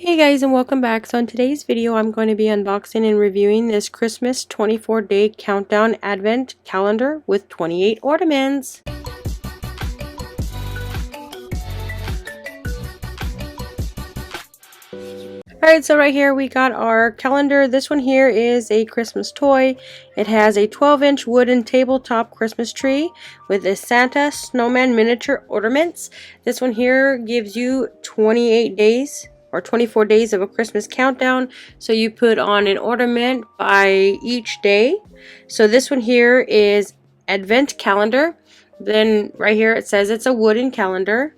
Hey guys, and welcome back. So in today's video I'm going to be unboxing and reviewing this Christmas 24-day countdown advent calendar with 28 ornaments. Alright, so right here we got our calendar. This one here is a Christmas toy. It has a 12-inch wooden tabletop Christmas tree with a Santa snowman miniature ornaments. This one here gives you 28 days or 24 days of a Christmas countdown. So you put on an ornament by each day. So this one here is advent calendar. Then right here it says it's a wooden calendar.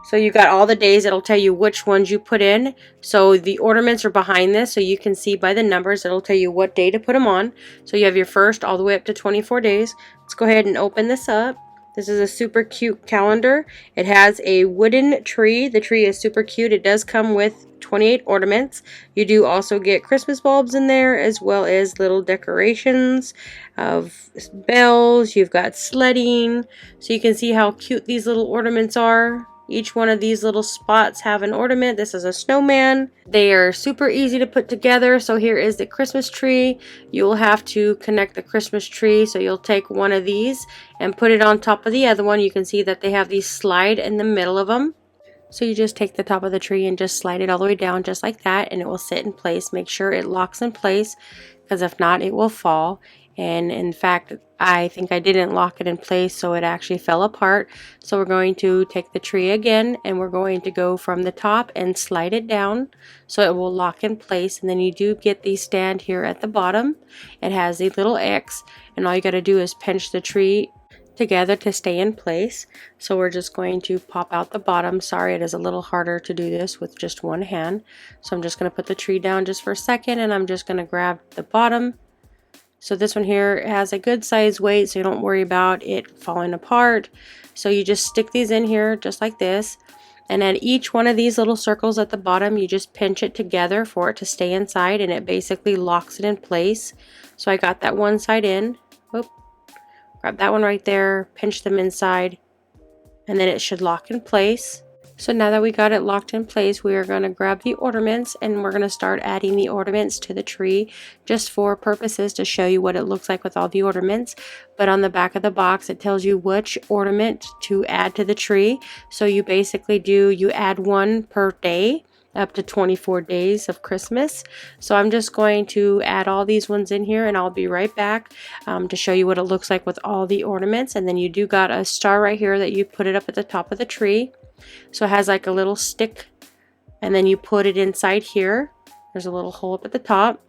So you got all the days. It'll tell you which ones you put in. So the ornaments are behind this, so you can see by the numbers. It'll tell you what day to put them on. So you have your first all the way up to 24 days. Let's go ahead and open this up. This is a super cute calendar. It has a wooden tree. The tree is super cute. It does come with 28 ornaments. You do also get Christmas bulbs in there, as well as little decorations of bells. You've got sledding. So you can see how cute these little ornaments are. Each one of these little spots have an ornament. This is a snowman. They are super easy to put together. So here is the Christmas tree. You'll have to connect the Christmas tree. So you'll take one of these and put it on top of the other one. You can see that they have these slide in the middle of them. So you just take the top of the tree and just slide it all the way down just like that, and it will sit in place. Make sure it locks in place, because if not, it will fall. And in fact, I think I didn't lock it in place, so it actually fell apart. So we're going to take the tree again, and we're going to go from the top and slide it down so it will lock in place. And then you do get the stand here at the bottom. It has a little X, and all you got to do is pinch the tree together to stay in place. So we're just going to pop out the bottom. Sorry, it is a little harder to do this with just one hand. So I'm just going to put the tree down just for a second, and I'm just going to grab the bottom. So this one here has a good size weight, so you don't worry about it falling apart. So you just stick these in here just like this, and at each one of these little circles at the bottom you just pinch it together for it to stay inside, and it basically locks it in place. So I got that one side in. Whoop. Grab that one right there, pinch them inside, and then it should lock in place. So now that we got it locked in place, we are going to grab the ornaments, and we're going to start adding the ornaments to the tree, just for purposes to show you what it looks like with all the ornaments. But on the back of the box it tells you which ornament to add to the tree. So you basically you add one per day up to 24 days of Christmas. So I'm just going to add all these ones in here, and I'll be right back to show you what it looks like with all the ornaments. And then you do got a star right here that you put it up at the top of the tree. So it has like a little stick, and then you put it inside here. There's a little hole up at the top.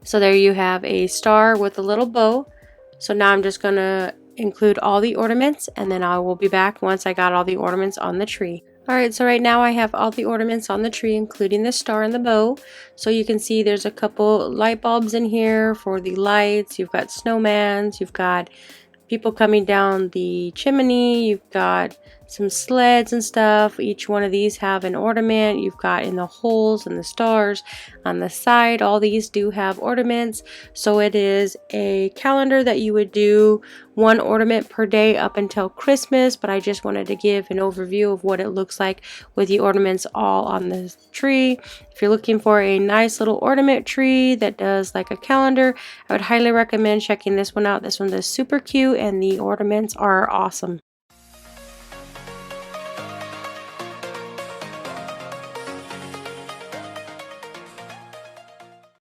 So there you have a star with a little bow. So now I'm just going to include all the ornaments, and then I will be back once I got all the ornaments on the tree. Alright, so right now I have all the ornaments on the tree, including the star and the bow. So you can see there's a couple light bulbs in here for the lights. You've got snowmans, you've got people coming down the chimney, you've got some sleds and stuff. Each one of these have an ornament. You've got in the holes and the stars on the side, all these do have ornaments. So it is a calendar that you would do one ornament per day up until Christmas, but I just wanted to give an overview of what it looks like with the ornaments all on the tree. If you're looking for a nice little ornament tree that does like a calendar, I would highly recommend checking this one out. This one is super cute, and the ornaments are awesome.